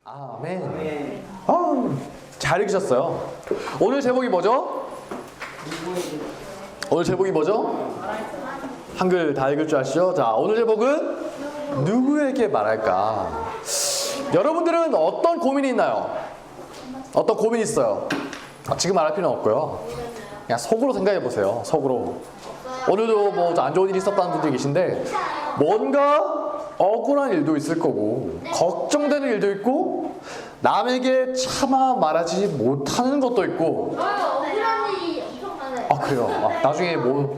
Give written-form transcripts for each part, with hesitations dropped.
아멘. 잘 읽으셨어요. 오늘 제목이 뭐죠? 오늘 제목이 뭐죠? 한글 다 읽을 줄 아시죠? 자, 오늘 제목은 누구에게 말할까? 여러분들은 어떤 고민이 있나요? 어떤 고민이 있어요? 지금 말할 필요는 없고요. 그냥 속으로 생각해 보세요. 속으로. 오늘도 뭐 안 좋은 일이 있었다는 분들이 계신데 뭔가 억울한 일도 있을 거고 걱정되는 일도 있고 남에게 차마 말하지 못하는 것도 있고. 억울한 일이 엄청 많아요. 그래요?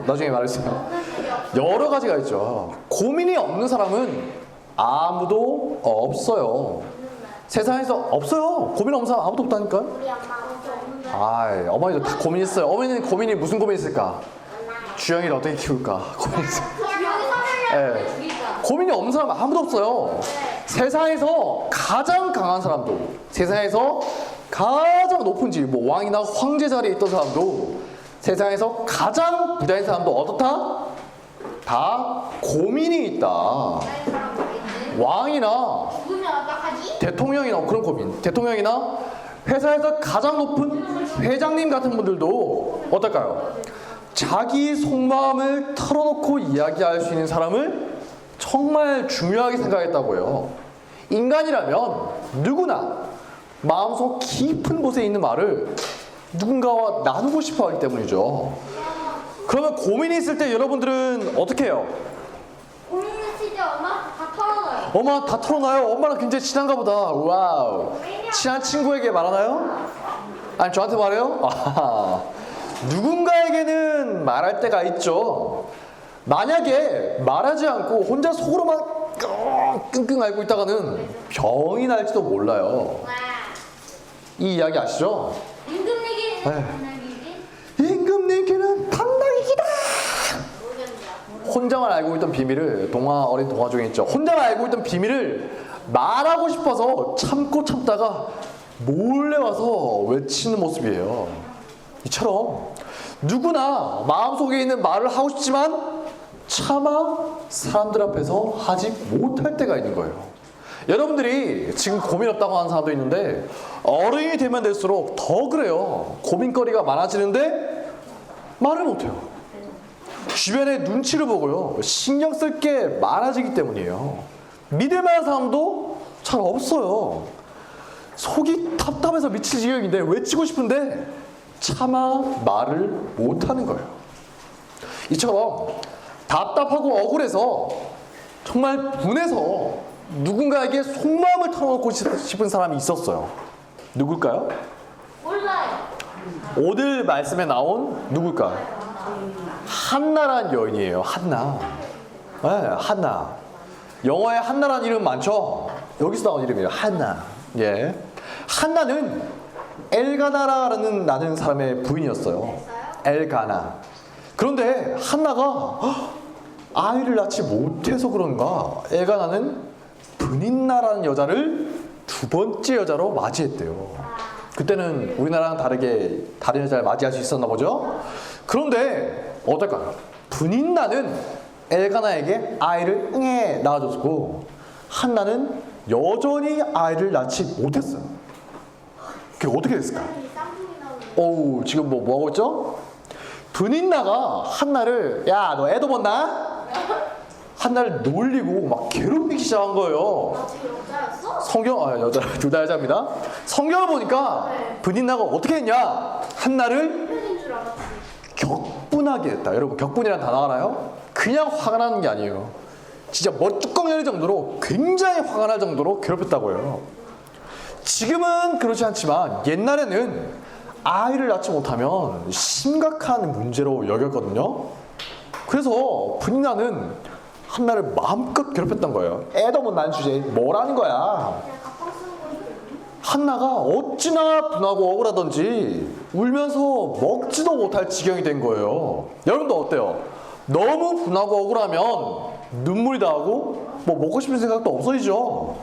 나중에 말해주세요. 여러 가지가 있죠. 고민이 없는 사람은 아무도 없어요. 세상에서 없어요. 고민 없는 사람 아무도 없다니까요. 우리 엄마 없는데. 어머니도 다 고민 있어요. 어머니는 고민이 무슨 고민 있을까? 주영이를 어떻게 키울까? 고민 있어요. 네. 고민이 없는 사람 아무도 없어요. 세상에서 가장 강한 사람도, 세상에서 가장 높은 지, 뭐 왕이나 황제 자리에 있던 사람도, 세상에서 가장 부자인 사람도 어떻다? 다 고민이 있다. 왕이나 죽으면 어떡하지? 대통령이나 그런 고민, 대통령이나 회사에서 가장 높은 회장님 같은 분들도 어떨까요? 자기 속마음을 털어놓고 이야기할 수 있는 사람을 정말 중요하게 생각했다고요. 인간이라면 누구나 마음속 깊은 곳에 있는 말을 누군가와 나누고 싶어 하기 때문이죠. 그러면 고민이 있을 때 여러분들은 어떻게 해요? 고민했을 때 엄마 다 털어놔요. 엄마 다 털어놔요? 엄마랑 굉장히 친한가 보다. 와우. 친한 친구에게 말하나요? 아니 저한테 말해요? 누군가에게는 말할 때가 있죠. 만약에 말하지 않고 혼자 속으로만 끙끙 앓고 있다가는 병이 날지도 몰라요. 와. 이 이야기 아시죠? 임금님에게 당나귀지? 임금님께는 당나귀기다. 모르겠냐. 혼자만 알고 있던 비밀을, 어린 동화 중에 있죠. 혼자만 알고 있던 비밀을 말하고 싶어서 참다가 몰래 와서 외치는 모습이에요. 이처럼 누구나 마음속에 있는 말을 하고 싶지만 차마 사람들 앞에서 하지 못할 때가 있는 거예요. 여러분들이 지금 고민 없다고 하는 사람도 있는데 어른이 되면 될수록 더 그래요. 고민거리가 많아지는데 말을 못해요. 주변의 눈치를 보고요. 신경 쓸 게 많아지기 때문이에요. 믿을 만한 사람도 잘 없어요. 속이 답답해서 미칠 지경인데 외치고 싶은데 차마 말을 못하는 거예요. 이처럼 답답하고 억울해서 정말 분해서 누군가에게 속마음을 털어놓고 싶은 사람이 있었어요. 누굴까요? 몰라요. 오늘 말씀에 나온 누굴까? 한나란 여인이에요. 한나. 네, 한나. 영어에 한나란 이름 많죠? 여기서 나온 이름이에요. 한나. 예. 한나는 엘가나라는 사람의 부인이었어요. 엘가나. 그런데 한나가 아이를 낳지 못해서 그런가 엘가나는 브닌나라는 여자를 두 번째 여자로 맞이했대요. 그때는 우리나라랑 다르게 다른 여자를 맞이할 수 있었나 보죠. 그런데 어떨까요? 브닌나는 엘가나에게 아이를 낳아줬고 한나는 여전히 아이를 낳지 못했어요. 그게 어떻게 됐을까? 지금 뭐 하고 있죠? 브닌나가 한나를 야, 너 애도 못 낳아? 한나를 놀리고 막 괴롭히기 시작한 거예요. 여자였어? 둘 다 여자입니다. 성경을 보니까 브닌나가 어떻게 했냐? 한나를 인 줄 알았지. 격분하게 했다. 여러분, 격분이라는 단어 알아요? 그냥 화가 나는 게 아니에요. 진짜 멋뚜껑 열릴 정도로 굉장히 화가 날 정도로 괴롭혔다고 해요. 지금은 그렇지 않지만 옛날에는 아이를 낳지 못하면 심각한 문제로 여겼거든요. 그래서 브닌나는 한나를 마음껏 괴롭혔던 거예요. 애도 못 낳은 주제에 뭐라는 거야. 한나가 어찌나 분하고 억울하던지 울면서 먹지도 못할 지경이 된 거예요. 여러분도 어때요? 너무 분하고 억울하면 눈물이 나고 뭐 먹고 싶은 생각도 없어지죠.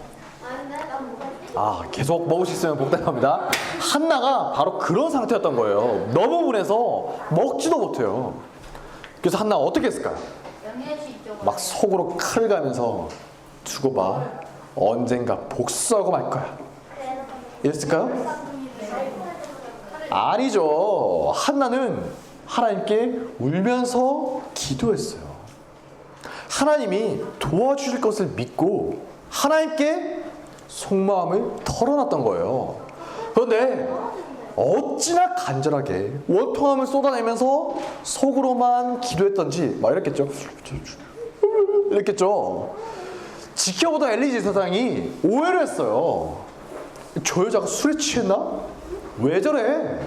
계속 먹을 수 있으면 복잡합니다. 한나가 바로 그런 상태였던 거예요. 너무 분해서 먹지도 못해요. 그래서 한나가 어떻게 했을까요? 막 속으로 칼을 가면서 두고 봐. 언젠가 복수하고 말 거야. 이랬을까요? 아니죠. 한나는 하나님께 울면서 기도했어요. 하나님이 도와주실 것을 믿고 하나님께 속마음을 털어놨던 거예요. 그런데 어찌나 간절하게 원통함을 쏟아내면서 속으로만 기도했던지 막 이랬겠죠. 이랬겠죠. 지켜보던 엘리 제사장이 오해를 했어요. 저 여자가 술에 취했나? 왜 저래?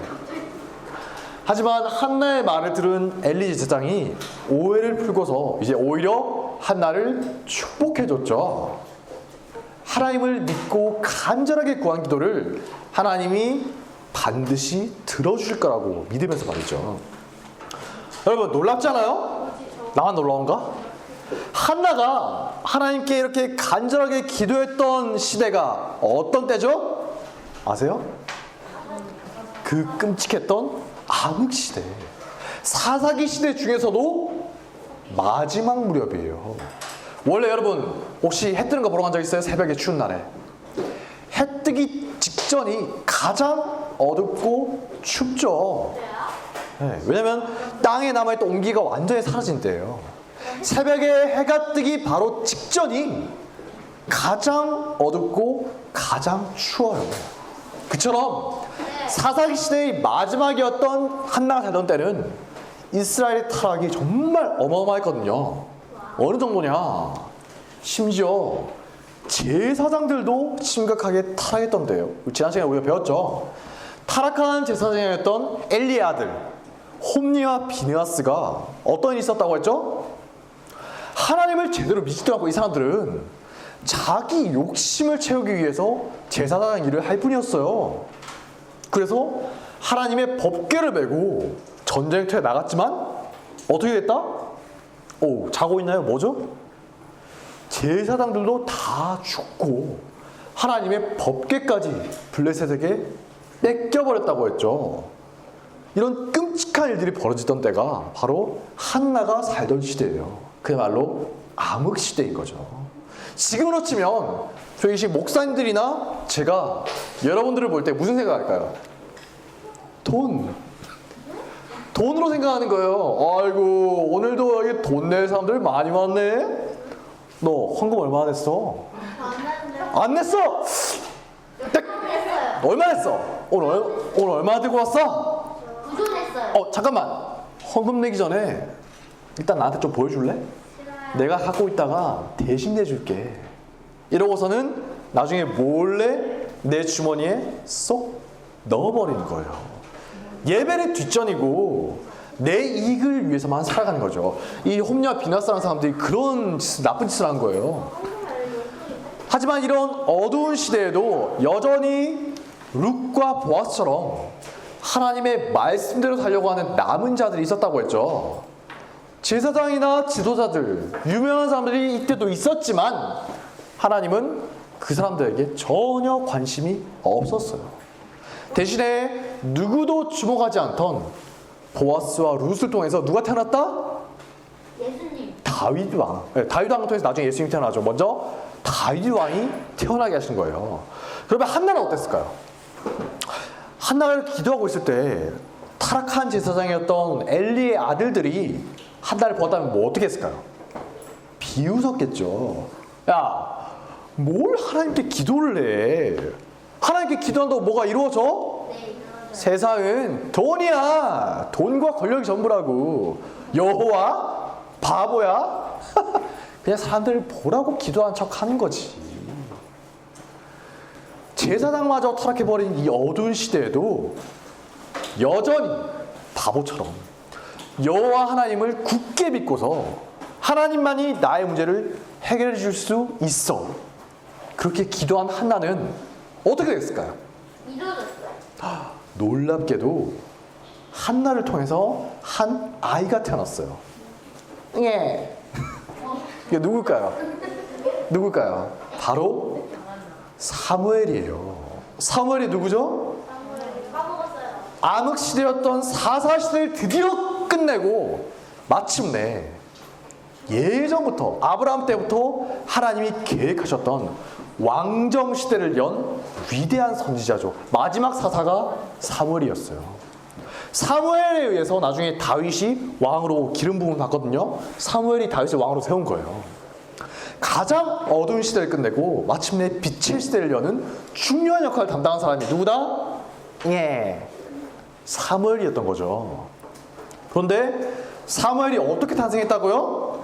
하지만 한나의 말을 들은 엘리 제사장이 오해를 풀고서 이제 오히려 한나를 축복해줬죠. 하나님을 믿고 간절하게 구한 기도를 하나님이 반드시 들어주실 거라고 믿으면서 말이죠. 여러분 놀랍잖아요? 나만 놀라운가? 한나가 하나님께 이렇게 간절하게 기도했던 시대가 어떤 때죠? 아세요? 그 끔찍했던 암흑시대, 사사기 시대 중에서도 마지막 무렵이에요. 원래 여러분 혹시 해 뜨는 거 보러 간 적 있어요? 새벽에 추운 날에 해 뜨기 직전이 가장 어둡고 춥죠. 네, 왜냐면 땅에 남아있던 온기가 완전히 사라진 때예요. 새벽에 해가 뜨기 바로 직전이 가장 어둡고 가장 추워요. 그처럼 사사기 시대의 마지막이었던 한나가 살던 때는 이스라엘의 타락이 정말 어마어마했거든요. 어느 정도냐? 심지어 제사장들도 심각하게 타락했던 때예요. 지난 시간에 우리가 배웠죠. 타락한 제사장이었던 엘리의 아들 홈리와 비느하스가 어떤 일이 있었다고 했죠? 하나님을 제대로 믿지도 않고 이 사람들은 자기 욕심을 채우기 위해서 제사장 일을 할 뿐이었어요. 그래서 하나님의 법궤를 메고 전쟁터에 나갔지만 어떻게 됐다? 오, 자고 있나요? 뭐죠? 제사장들도 다 죽고 하나님의 법궤까지 블레셋에게 뺏겨버렸다고 했죠. 이런 끔찍한 일들이 벌어지던 때가 바로 한나가 살던 시대예요. 그야말로 암흑시대인 거죠. 지금으로 치면 저희 목사님들이나 제가 여러분들을 볼 때 무슨 생각할까요? 돈으로 생각하는 거예요. 아이고 오늘도 여기 돈 낼 사람들 많이 왔네. 너 헌금 얼마 냈어? 안 냈어? 얼마 냈어? 오늘 얼마 들고 왔어? 부존했어요. 잠깐만. 헌금 내기 전에 일단 나한테 좀 보여줄래? 내가 갖고 있다가 대신 내줄게. 이러고서는 나중에 몰래 내 주머니에 쏙 넣어버리는 거예요. 예배는 뒷전이고 내 이익을 위해서만 살아가는 거죠. 이 홈리와 비나스라는 사람들이 그런 나쁜 짓을 한 거예요. 하지만 이런 어두운 시대에도 여전히 룻과 보아스처럼 하나님의 말씀대로 살려고 하는 남은 자들이 있었다고 했죠. 제사장이나 지도자들, 유명한 사람들이 이때도 있었지만 하나님은 그 사람들에게 전혀 관심이 없었어요. 대신에 누구도 주목하지 않던 보아스와 룻을 통해서 누가 태어났다? 예수님. 다윗 왕. 다윗 왕을 통해서 나중에 예수님이 태어나죠. 먼저 다윗 왕이 태어나게 하신 거예요. 그러면 한나는 어땠을까요? 한나를 기도하고 있을 때 타락한 제사장이었던 엘리의 아들들이 한나를 보았다면 뭐 어떻게 했을까요? 비웃었겠죠. 야, 뭘 하나님께 기도를 해? 하나님께 기도한다고 뭐가 이루어져? 네, 세상은 돈이야. 돈과 권력이 전부라고. 여호와? 바보야? 그냥 사람들을 보라고 기도한 척 하는 거지. 제사장마저 타락해버린 이 어두운 시대에도 여전히 바보처럼 여호와 하나님을 굳게 믿고서 하나님만이 나의 문제를 해결해 줄 수 있어. 그렇게 기도한 한나는 어떻게 됐을까요? 이루어졌어요. 놀랍게도 한나를 통해서 한 아이가 태어났어요. 예. 이게 누굴까요? 누굴까요? 바로 사무엘이에요. 사무엘이 누구죠? 까먹었어요. 암흑시대였던 사사시대를 드디어 끝내고 마침내 예전부터 아브라함 때부터 하나님이 계획하셨던 왕정 시대를 연 위대한 선지자죠. 마지막 사사가 사무엘이었어요. 사무엘에 의해서 나중에 다윗이 왕으로 기름 부음을 받거든요. 사무엘이 다윗을 왕으로 세운 거예요. 가장 어두운 시대를 끝내고 마침내 빛의 시대를 여는 중요한 역할을 담당한 사람이 누구다? 예, 사무엘이었던 거죠. 그런데 사무엘이 어떻게 탄생했다고요?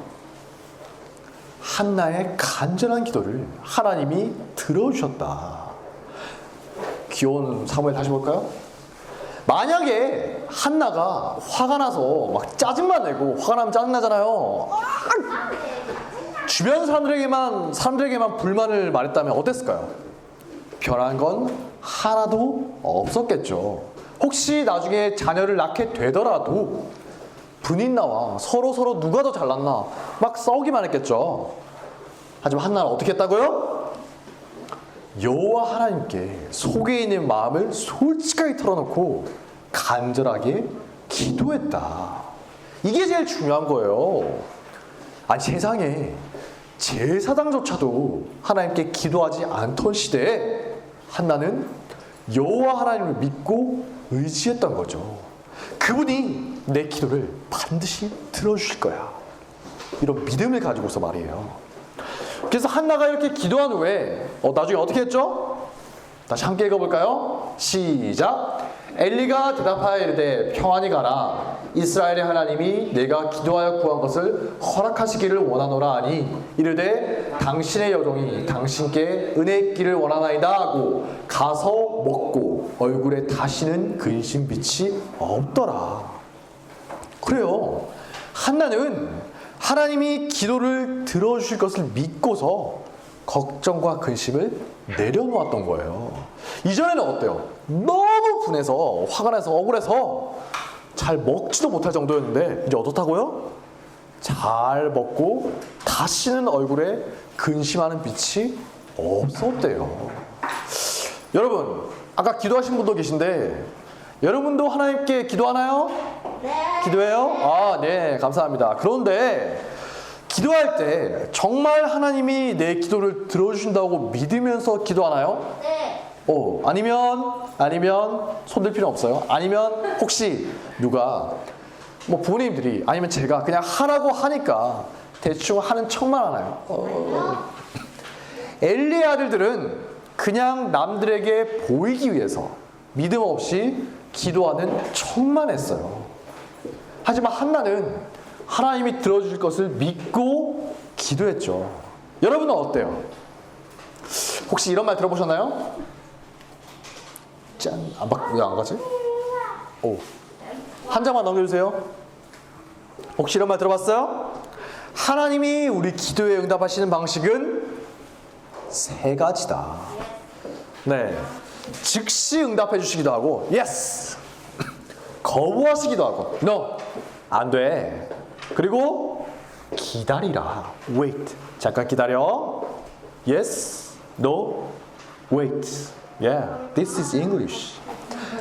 한나의 간절한 기도를 하나님이 들어주셨다. 귀여운 사무엘 다시 볼까요? 만약에 한나가 화가 나서 막 짜증만 내고, 화가 나면 짜증나잖아요. 주변 사람들에게만 불만을 말했다면 어땠을까요? 변한 건 하나도 없었겠죠. 혹시 나중에 자녀를 낳게 되더라도 분인 나와 서로 누가 더 잘났나 막 싸우기만 했겠죠. 하지만 한나는 어떻게 했다고요? 여호와 하나님께 속에 있는 마음을 솔직하게 털어놓고 간절하게 기도했다. 이게 제일 중요한 거예요. 아니, 세상에 제사장조차도 하나님께 기도하지 않던 시대에 한나는 여호와 하나님을 믿고 의지했던 거죠. 그분이 내 기도를 반드시 들어주실 거야. 이런 믿음을 가지고서 말이에요. 그래서 한나가 이렇게 기도한 후에 나중에 어떻게 했죠? 다시 함께 읽어볼까요? 시작! 엘리가 대답하여 이르되 평안히 가라. 이스라엘의 하나님이 내가 기도하여 구한 것을 허락하시기를 원하노라 하니 이르되 당신의 여종이 당신께 은혜 있기를 원하나이다 하고 가서 먹고 얼굴에 다시는 근심 빛이 없더라. 그래요. 한나는 하나님이 기도를 들어주실 것을 믿고서 걱정과 근심을 내려놓았던 거예요. 이전에는 어때요? 너무 분해서 화가 나서 억울해서 잘 먹지도 못할 정도였는데 이제 어떻다고요? 잘 먹고 다시는 얼굴에 근심하는 빛이 없었대요. 여러분, 아까 기도하신 분도 계신데 여러분도 하나님께 기도하나요? 네. 기도해요? 아, 네, 감사합니다. 그런데 기도할 때 정말 하나님이 내 기도를 들어주신다고 믿으면서 기도하나요? 네. 아니면 손들 필요 없어요. 아니면 혹시 누가 뭐 부모님들이 아니면 제가 그냥 하라고 하니까 대충 하는 척만 하나요? 엘리의 아들들은 그냥 남들에게 보이기 위해서 믿음 없이 기도하는 척만 했어요. 하지만 한나는 하나님이 들어주실 것을 믿고 기도했죠. 여러분은 어때요? 혹시 이런 말 들어보셨나요? 짠, 왜 안 가지? 한 장만 넘겨주세요. 혹시 이런 말 들어봤어요? 하나님이 우리 기도에 응답하시는 방식은 세 가지다. 네, 즉시 응답해 주시기도 하고, yes, 거부하시기도 하고, no, 안 돼. 그리고 기다리라, wait, 잠깐 기다려. yes, no, wait. Yeah, this is English.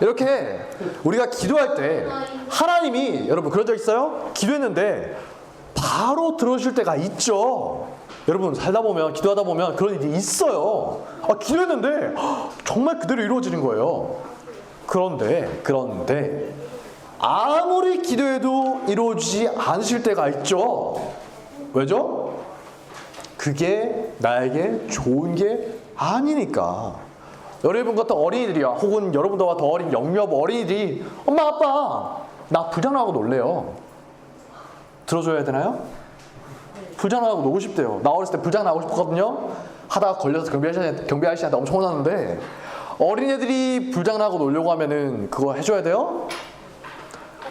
이렇게 우리가 기도할 때 하나님이, 여러분 그런 적 있어요? 기도했는데 바로 들어주실 때가 있죠. 여러분 살다 보면, 기도하다 보면 그런 일이 있어요. 기도했는데 정말 그대로 이루어지는 거예요. 그런데 아무리 기도해도 이루어지지 않으실 때가 있죠. 왜죠? 그게 나에게 좋은 게 아니니까. 여러분 같은 어린이들이야, 혹은 여러분들과 더 어린 영유아부 어린이들이 엄마 아빠 나 불장난하고 놀래요. 들어줘야 되나요? 불장난하고 놀고 싶대요. 나 어렸을 때 불장난하고 싶었거든요. 하다가 걸려서 경비 아저씨한테 엄청 혼났는데, 어린애들이 불장난하고 놀려고 하면은 그거 해줘야 돼요?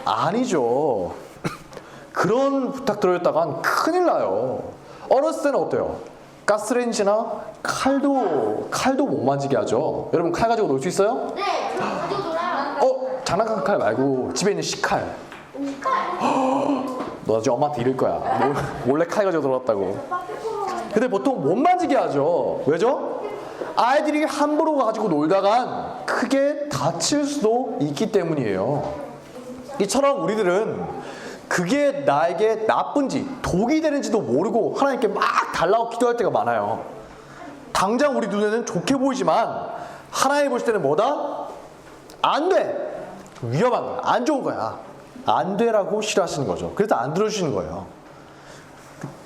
아니죠. 그런 부탁 들어줬다간 큰일 나요. 어렸을 때는 어때요? 가스레인지나 칼도 못 만지게 하죠. 여러분 칼 가지고 놀 수 있어요? 네. 가지고 놀아요. 장난감 칼 말고 집에 있는 식칼. 너 나중에 엄마한테 이럴 거야. 몰래 칼 가지고 놀았다고. 근데 보통 못 만지게 하죠. 왜죠? 아이들이 함부로 가지고 놀다간 크게 다칠 수도 있기 때문이에요. 이처럼 우리들은 그게 나에게 나쁜지 독이 되는지도 모르고 하나님께 막 달라고 기도할 때가 많아요. 당장 우리 눈에는 좋게 보이지만 하나님 보실 때는 뭐다? 안 돼. 위험한 거야. 안 좋은 거야. 안 되라고 싫어하시는 거죠. 그래서 안 들어주시는 거예요.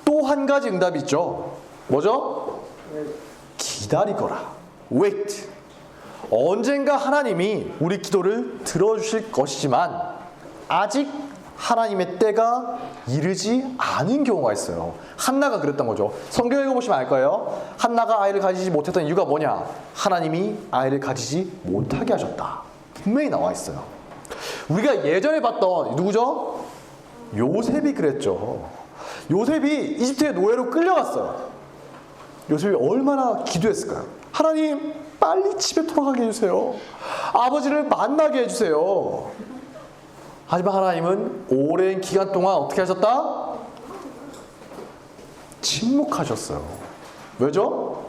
또 한 가지 응답이 있죠. 뭐죠? 기다리거라. wait. 언젠가 하나님이 우리 기도를 들어주실 것이지만 아직 하나님의 때가 이르지 않은 경우가 있어요. 한나가 그랬던 거죠. 성경 읽어보시면 알 거예요. 한나가 아이를 가지지 못했던 이유가 뭐냐? 하나님이 아이를 가지지 못하게 하셨다. 분명히 나와 있어요. 우리가 예전에 봤던 누구죠? 요셉이 그랬죠. 요셉이 이집트의 노예로 끌려갔어요. 요셉이 얼마나 기도했을까요? 하나님 빨리 집에 돌아가게 해주세요. 아버지를 만나게 해주세요. 하지만 하나님은 오랜 기간 동안 어떻게 하셨다? 침묵하셨어요. 왜죠?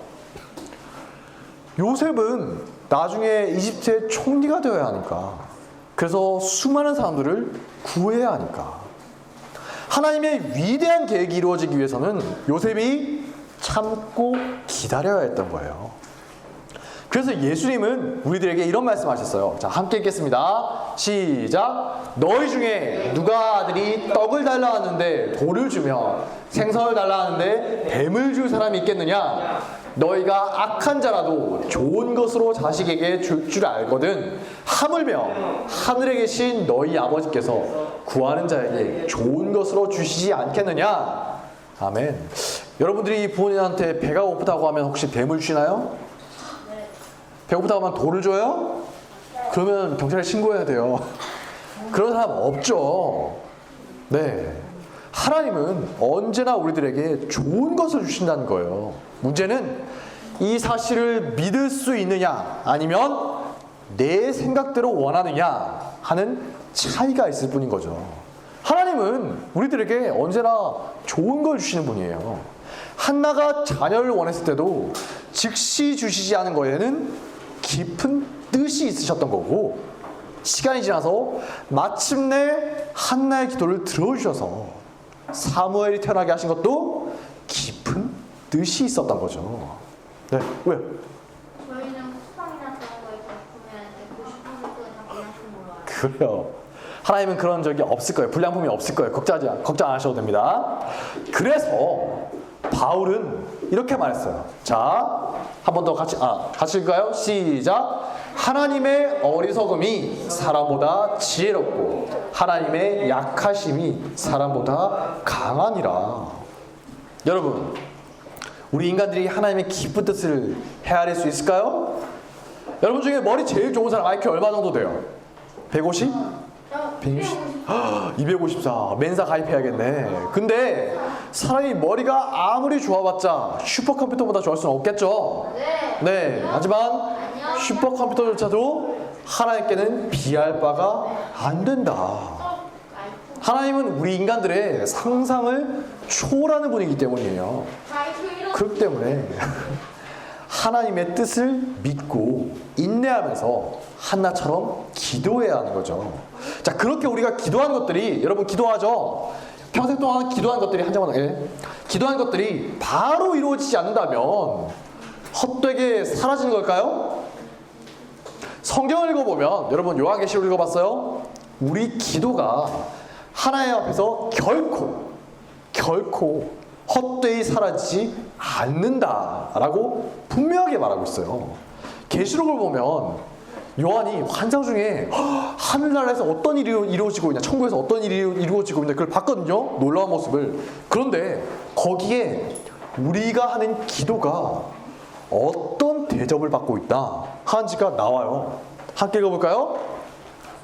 요셉은 나중에 이집트의 총리가 되어야 하니까. 그래서 수많은 사람들을 구해야 하니까. 하나님의 위대한 계획이 이루어지기 위해서는 요셉이 참고 기다려야 했던 거예요. 그래서 예수님은 우리들에게 이런 말씀하셨어요. 자, 함께 읽겠습니다. 시작. 너희 중에 누가 아들이 떡을 달라 하는데 돌을 주며 생선을 달라 하는데 뱀을 줄 사람이 있겠느냐? 너희가 악한 자라도 좋은 것으로 자식에게 줄 줄 알거든. 하물며 하늘에 계신 너희 아버지께서 구하는 자에게 좋은 것으로 주시지 않겠느냐? 아멘. 여러분들이 부모님한테 배가 고프다고 하면 혹시 뱀을 주시나요? 배고프다고 하면 돌을 줘요? 그러면 경찰에 신고해야 돼요. 그런 사람 없죠. 네. 하나님은 언제나 우리들에게 좋은 것을 주신다는 거예요. 문제는 이 사실을 믿을 수 있느냐 아니면 내 생각대로 원하느냐 하는 차이가 있을 뿐인 거죠. 하나님은 우리들에게 언제나 좋은 걸 주시는 분이에요. 한나가 자녀를 원했을 때도 즉시 주시지 않은 거에는 깊은 뜻이 있으셨던 거고, 시간이 지나서 마침내 한나의 기도를 들어주셔서 사무엘이 태어나게 하신 것도 깊은 뜻이 있었던 거죠. 네, 왜요? 저희는 쿠팡이나 그런 거에 보면 이렇게 90%는 다 불량품으로 와요. 그래요. 하나님은 그런 적이 없을 거예요. 불량품이 없을 거예요. 걱정 안 하셔도 됩니다. 그래서 바울은 이렇게 말했어요. 자, 한 번 더 같이 읽을까요? 시작. 하나님의 어리석음이 사람보다 지혜롭고 하나님의 약하심이 사람보다 강하니라. 여러분, 우리 인간들이 하나님의 깊은 뜻을 헤아릴 수 있을까요? 여러분 중에 머리 제일 좋은 사람 IQ 얼마 정도 돼요? 150? 160? 254. 멘사 가입해야겠네. 근데 사람이 머리가 아무리 좋아봤자 슈퍼컴퓨터보다 좋을 수는 없겠죠? 네. 하지만 슈퍼컴퓨터조차도 하나님께는 비할 바가 안 된다. 하나님은 우리 인간들의 상상을 초월하는 분이기 때문이에요. 그렇기 때문에 하나님의 뜻을 믿고 인내하면서 한나처럼 기도해야 하는 거죠. 자, 그렇게 우리가 기도한 것들이, 여러분 기도하죠? 평생 동안 기도한 것들이 기도한 것들이 바로 이루어지지 않는다면 헛되게 사라지는 걸까요? 성경을 읽어보면, 여러분 요한계시록 읽어봤어요? 우리 기도가 하나님 앞에서 결코 헛되이 사라지지 않는다라고 분명하게 말하고 있어요. 계시록을 보면 요한이 환상 중에 하늘나라에서 어떤 일이 이루어지고 있냐, 천국에서 어떤 일이 이루어지고 있냐, 그걸 봤거든요. 놀라운 모습을. 그런데 거기에 우리가 하는 기도가 어떤 대접을 받고 있다 하는지가 나와요. 함께 읽어볼까요?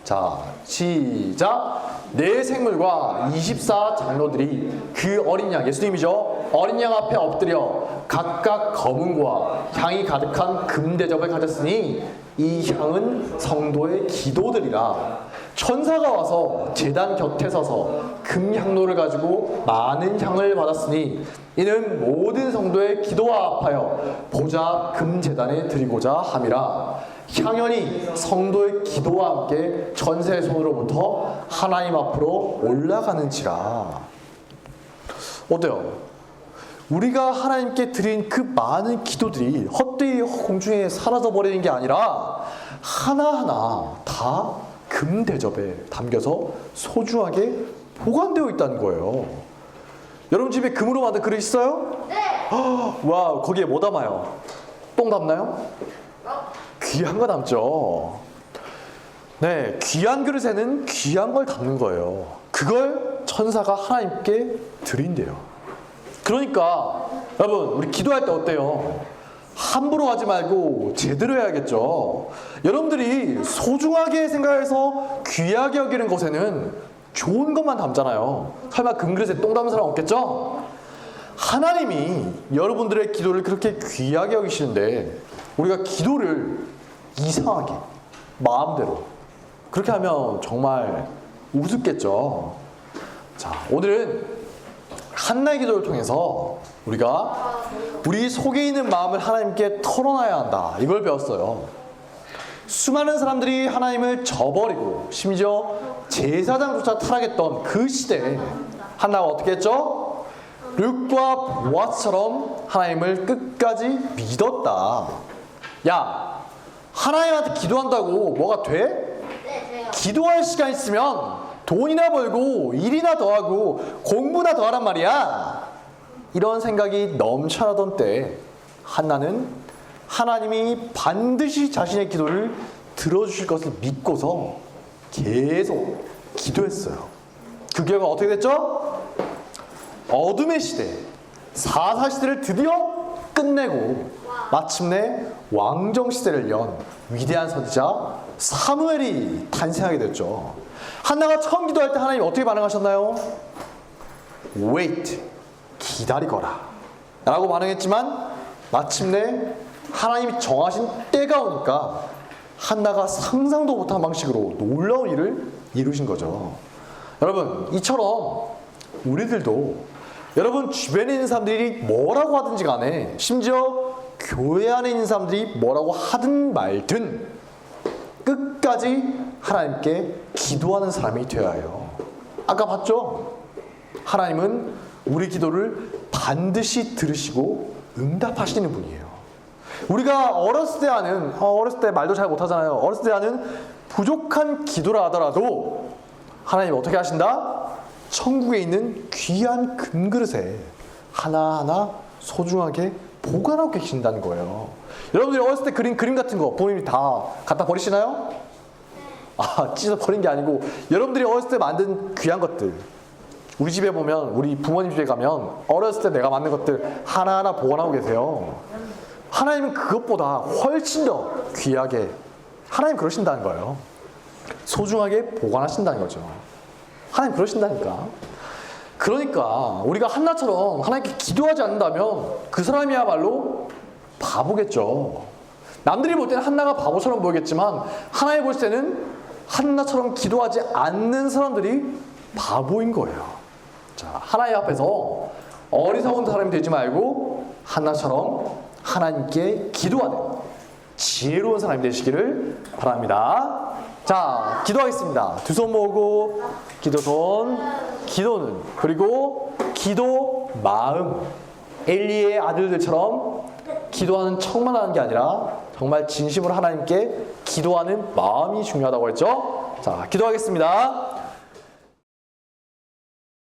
자, 시작. 내 생물과 24장로들이 그 어린 양, 예수님이죠. 어린 양 앞에 엎드려 각각 검은과 향이 가득한 금대접을 가졌으니 이 향은 성도의 기도들이라. 천사가 와서 제단 곁에 서서 금향로를 가지고 많은 향을 받았으니 이는 모든 성도의 기도와 합하여 보좌 금제단에 드리고자 함이라. 향연이 성도의 기도와 함께 전세의 손으로부터 하나님 앞으로 올라가는지라. 어때요? 우리가 하나님께 드린 그 많은 기도들이 헛되이 공중에 사라져 버리는 게 아니라 하나하나 다 금대접에 담겨서 소중하게 보관되어 있다는 거예요. 여러분 집에 금으로 만든 그릇 있어요? 네. 와, 거기에 뭐 담아요? 똥 담나요? 귀한 거 담죠. 네, 귀한 그릇에는 귀한 걸 담는 거예요. 그걸 천사가 하나님께 드린대요. 그러니까 여러분, 우리 기도할 때 어때요? 함부로 하지 말고 제대로 해야겠죠. 여러분들이 소중하게 생각해서 귀하게 여기는 것에는 좋은 것만 담잖아요. 설마 금그릇에 똥 담는 사람 없겠죠? 하나님이 여러분들의 기도를 그렇게 귀하게 여기시는데 우리가 기도를 이상하게 마음대로 그렇게 하면 정말 우습겠죠. 자, 오늘은 한나의 기도를 통해서 우리가 우리 속에 있는 마음을 하나님께 털어놔야 한다. 이걸 배웠어요. 수많은 사람들이 하나님을 저버리고 심지어 제사장조차 타락했던 그 시대에 한나가 어떻게 했죠? 룻과 보아스처럼 하나님을 끝까지 믿었다. 야, 하나님한테 기도한다고 뭐가 돼? 네, 돼요. 기도할 시간 있으면 돈이나 벌고 일이나 더하고 공부나 더하란 말이야. 이런 생각이 넘쳐나던 때 한나는 하나님이 반드시 자신의 기도를 들어주실 것을 믿고서 계속 기도했어요. 그 결과 어떻게 됐죠? 어둠의 시대, 사사시대를 드디어 끝내고 마침내 왕정시대를 연 위대한 선지자 사무엘이 탄생하게 됐죠. 한나가 처음 기도할 때 하나님 어떻게 반응하셨나요? Wait, 기다리거라 라고 반응했지만 마침내 하나님이 정하신 때가 오니까 한나가 상상도 못한 방식으로 놀라운 일을 이루신 거죠. 여러분, 이처럼 우리들도 여러분 주변에 있는 사람들이 뭐라고 하든지 간에 심지어 교회 안에 있는 사람들이 뭐라고 하든 말든 끝까지 하나님께 기도하는 사람이 되어야 해요. 아까 봤죠? 하나님은 우리 기도를 반드시 들으시고 응답하시는 분이에요. 우리가 어렸을 때 하는, 어렸을 때 말도 잘 못하잖아요. 어렸을 때 하는 부족한 기도라 하더라도 하나님 어떻게 하신다? 천국에 있는 귀한 금그릇에 하나하나 소중하게 보관하고 계신다는 거예요. 여러분들이 어렸을 때 그린 그림 같은 거 부모님이 다 갖다 버리시나요? 아, 찢어 버린 게 아니고 여러분들이 어렸을 때 만든 귀한 것들, 우리 집에 보면, 우리 부모님 집에 가면 어렸을 때 내가 만든 것들 하나하나 보관하고 계세요. 하나님은 그것보다 훨씬 더 귀하게, 하나님 그러신다는 거예요. 소중하게 보관하신다는 거죠. 하나님 그러신다니까. 그러니까 우리가 한나처럼 하나님께 기도하지 않는다면 그 사람이야말로 바보겠죠. 남들이 볼 때는 한나가 바보처럼 보이겠지만 하나님 볼 때는 한나처럼 기도하지 않는 사람들이 바보인 거예요. 자, 하나님 앞에서 어리석은 사람이 되지 말고 한나처럼 하나님께 기도하는 지혜로운 사람이 되시기를 바랍니다. 자, 기도하겠습니다. 두 손 모으고 기도손, 기도는, 그리고 기도 마음. 엘리의 아들들처럼 기도하는 척만 하는 게 아니라 정말 진심으로 하나님께 기도하는 마음이 중요하다고 했죠. 자, 기도하겠습니다.